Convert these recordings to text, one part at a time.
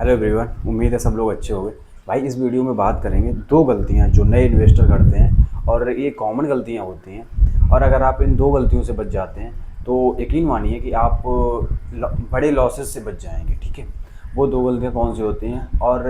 Hello everyone, उम्मीद है सब लोग अच्छे होंगे। भाई इस वीडियो में बात करेंगे दो गलतियां जो नए इन्वेस्टर करते हैं और ये कॉमन गलतियां होती हैं। और अगर आप इन दो गलतियों से बच जाते हैं तो यकीन मानिए कि आप बड़े लॉसेस से बच जाएंगे। ठीक है, वो दो गलतियां कौन सी होती हैं और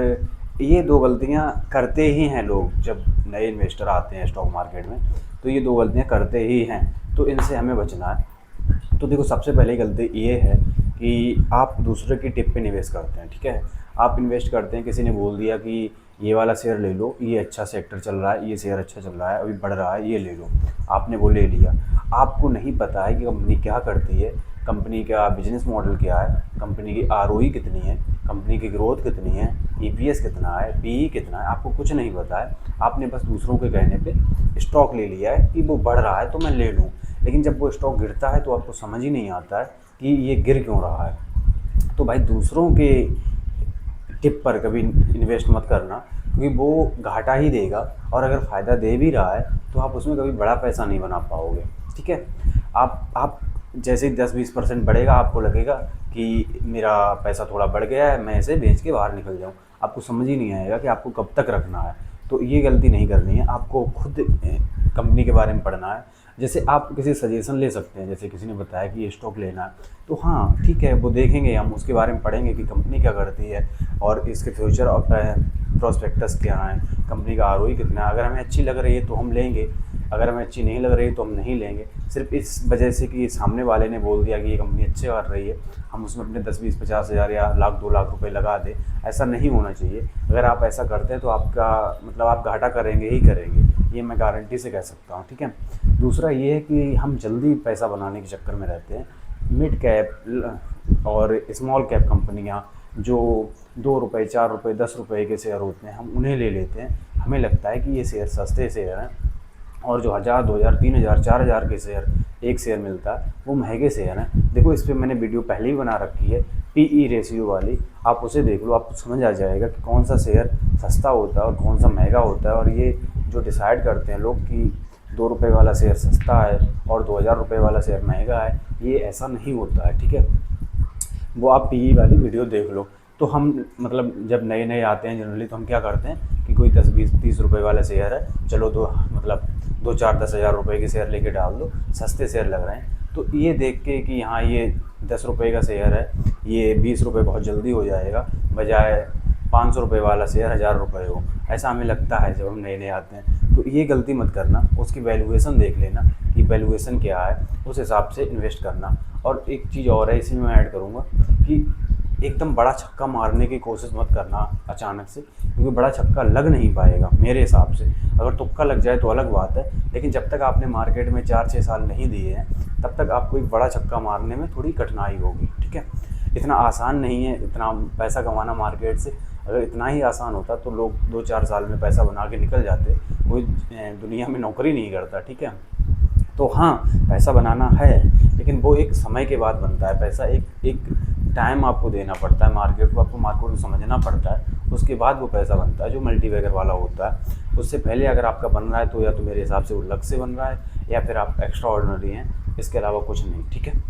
ये दो गलतियां करते ही हैं लोग जब नए इन्वेस्टर आते हैं स्टॉक मार्केट में, तो ये दो गलतियां करते ही हैं। तो इनसे हमें बचना है। तो देखो, सबसे पहली गलती ये है कि आप दूसरे की टिप पे निवेश करते हैं। ठीक है, आप इन्वेस्ट करते हैं, किसी ने बोल दिया कि ये वाला शेयर ले लो, ये अच्छा सेक्टर चल रहा है, ये शेयर अच्छा चल रहा है, अभी बढ़ रहा है, ये ले लो। आपने वो ले लिया। आपको नहीं पता है कि कंपनी क्या करती है, कंपनी का बिजनेस मॉडल क्या है, कंपनी की आरओई कितनी है, कंपनी की ग्रोथ कितनी है, ईपीएस कितना है, पीई कितना है, आपको कुछ नहीं पता है। आपने बस दूसरों के कहने पे स्टॉक ले लिया है कि वो बढ़ रहा है तो मैं ले लूँ। लेकिन जब वो स्टॉक गिरता है तो आपको समझ ही नहीं आता है कि ये गिर क्यों रहा है। तो भाई दूसरों के टिप पर कभी इन्वेस्ट मत करना, क्योंकि वो घाटा ही देगा। और अगर फ़ायदा दे भी रहा है तो आप उसमें कभी बड़ा पैसा नहीं बना पाओगे। ठीक है, आप जैसे ही 10-20% बढ़ेगा, आपको लगेगा कि मेरा पैसा थोड़ा बढ़ गया है, मैं इसे बेच के बाहर निकल जाऊँ। आपको समझ ही नहीं आएगा कि आपको कब तक रखना है। तो ये गलती नहीं करनी है, आपको खुद कंपनी के बारे में पढ़ना है। जैसे आप किसी सजेशन ले सकते हैं, जैसे किसी ने बताया कि ये स्टॉक लेना है, तो हाँ ठीक है, वो देखेंगे, हम उसके बारे में पढ़ेंगे कि कंपनी क्या करती है और इसके फ्यूचर और प्रोस्पेक्टस क्या हैं, कंपनी का आरओई कितना है। अगर हमें अच्छी लग रही है तो हम लेंगे, अगर हमें अच्छी नहीं लग रही है तो हम नहीं लेंगे। सिर्फ इस वजह से कि सामने वाले ने बोल दिया कि ये कंपनी अच्छी कर रही है, हम उसमें अपने 10-20-50 हज़ार या लाख 2 लाख रुपए लगा दें। ऐसा नहीं होना चाहिए। अगर आप ऐसा करते हैं तो आपका मतलब आप घाटा करेंगे ही करेंगे, ये मैं गारंटी से कह सकता हूँ। ठीक है, दूसरा ये है कि हम जल्दी पैसा बनाने के चक्कर में रहते हैं। मिड कैप और स्मॉल कैप कंपनियाँ जो ₹2, ₹4, ₹10 के शेयर होते हैं, हम उन्हें ले लेते हैं। हमें लगता है कि ये शेयर सस्ते शेयर हैं, और जो 1000, 2000, 3000, 4000 के शेयर एक शेयर मिलता है वो महंगे शेयर हैं। देखो, इस पर मैंने वीडियो पहले ही बना रखी है, पीई रेशियो वाली, आप उसे देख लो, आपको समझ आ जाएगा कि कौन सा शेयर सस्ता होता है और कौन सा महंगा होता है। और ये जो डिसाइड करते हैं लोग कि ₹2 वाला शेयर सस्ता है और 2000 वाला शेयर महंगा है, ये ऐसा नहीं होता है। ठीक है, वो आप पीई वाली वीडियो देख लो। तो हम मतलब जब नए नए आते हैं जनरली, तो हम क्या करते हैं कि कोई 10-20-30 वाला शेयर है, चलो दो मतलब 2-4-10 हज़ार के शेयर लेके डाल दो, सस्ते शेयर लग रहे हैं। तो ये देख के कि हाँ ये ₹10 का शेयर है, ये ₹20 बहुत जल्दी हो जाएगा, बजाय ₹500 वाला शेयर ₹1000 हो, ऐसा हमें लगता है जब हम नए नए आते हैं। तो ये गलती मत करना, उसकी वैल्यूएशन देख लेना कि वैल्यूएशन क्या है, उस हिसाब से इन्वेस्ट करना। और एक चीज़ और है, इसी में मैं ऐड करूँगा कि एकदम बड़ा छक्का मारने की कोशिश मत करना अचानक से, क्योंकि बड़ा छक्का लग नहीं पाएगा मेरे हिसाब से। अगर तुक्का लग जाए तो अलग बात है, लेकिन जब तक आपने मार्केट में 4-6 साल नहीं दिए हैं, तब तक आपको एक बड़ा छक्का मारने में थोड़ी कठिनाई होगी। ठीक है, इतना आसान नहीं है इतना पैसा कमाना मार्केट से। अगर इतना ही आसान होता तो लोग 2-4 साल में पैसा बना के निकल जाते। कोई दुनिया में नौकरी नहीं करता। ठीक है, तो हाँ पैसा बनाना है, लेकिन वो एक समय के बाद बनता है पैसा। एक एक टाइम आपको देना पड़ता है मार्केट को, आपको मार्केट को समझना पड़ता है, उसके बाद वो पैसा बनता है जो मल्टीबैगर वाला होता है। उससे पहले अगर आपका बन रहा है तो या तो मेरे हिसाब से वो लक से बन रहा है, या फिर आप एक्स्ट्रा ऑर्डिनरी हैं, इसके अलावा कुछ नहीं। ठीक है,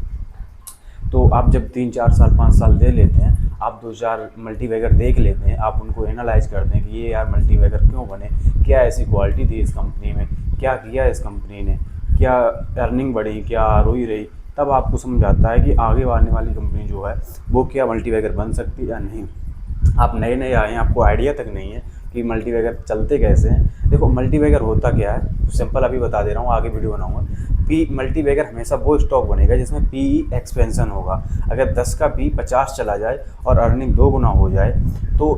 तो आप जब 3-4 साल 5 साल दे लेते हैं, आप 2-4 मल्टीबैगर देख लेते हैं, आप उनको एनालाइज करते हैं कि ये यार मल्टीबैगर क्यों बने, क्या ऐसी क्वालिटी थी इस कंपनी में, क्या किया इस कंपनी ने, क्या अर्निंग बढ़ी, क्या आरओई रही, तब आपको समझ आता है कि आगे आने वाली कंपनी जो है वो क्या मल्टीबैगर बन सकती है या नहीं। आप नए नए आए हैं, आपको आइडिया तक नहीं है कि मल्टीबैगर चलते कैसे हैं। देखो, मल्टीबैगर होता क्या है, सिंपल अभी बता दे रहा हूँ, आगे वीडियो बनाऊंगा। पी मल्टीबैगर हमेशा वो स्टॉक बनेगा जिसमें पीई एक्सपेंशन होगा। अगर 10 का पी 50 चला जाए और अर्निंग 2 गुना हो जाए, तो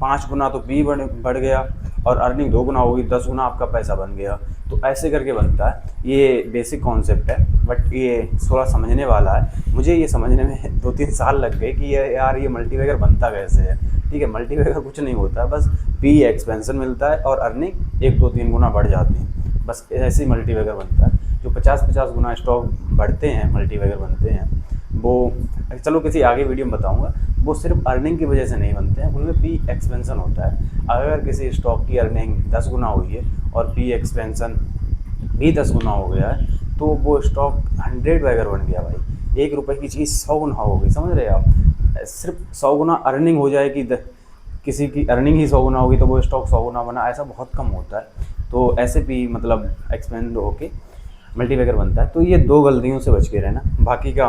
5 गुना तो पी बढ़ गया, और अर्निंग 2 गुना होगी, 10 गुना आपका पैसा बन गया। तो ऐसे करके बनता है। ये बेसिक कॉन्सेप्ट है, बट ये थोड़ा समझने वाला है। मुझे ये समझने में 2-3 साल लग गए कि ये यार ये मल्टीबैगर बनता कैसे है। ठीक है, मल्टीबैगर कुछ नहीं होता, बस पी एक्सपेंशन मिलता है और अर्निंग 1-2-3 गुना बढ़ जाती है, बस ऐसे ही मल्टीबैगर बनता है। जो 50-50 गुना स्टॉक बढ़ते हैं, मल्टीबैगर बनते हैं, वो चलो किसी आगे वीडियो में बताऊंगा। वो सिर्फ अर्निंग की वजह से नहीं बनते हैं, उनमें पी एक्सपेंशन होता है। अगर किसी स्टॉक की अर्निंग 10 गुना हुई है और पी एक्सपेंशन भी 10 गुना हो गया है, तो वो स्टॉक 100 बैगर बन गया भाई। ₹1 की चीज़ 100 गुना हो गई, समझ रहे हैं आप। सिर्फ 100 गुना अर्निंग हो जाए कि किसी की अर्निंग ही 100 गुना होगी तो वो स्टॉक 100 गुना बना, ऐसा बहुत कम होता है। तो ऐसे भी मतलब एक्सपेंड होके मल्टीबैगर बनता है। तो ये 2 गलतियों से बच के रहना। बाकी का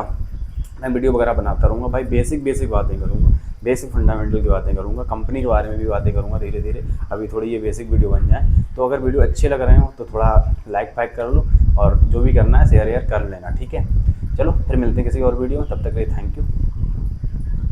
मैं वीडियो वगैरह बनाता रहूँगा भाई, बेसिक बातें करूँगा, बेसिक फंडामेंटल की बातें करूँगा, कंपनी के बारे में भी बातें करूँगा धीरे धीरे। अभी थोड़ी ये बेसिक वीडियो बन जाए, तो अगर वीडियो अच्छे लग रहे हो तो थोड़ा लाइक फाइक कर लो, और जो भी करना है शेयर यार कर लेना, ठीक है। चलो फिर मिलते हैं किसी और वीडियो में, तब तक के लिए थैंक यू।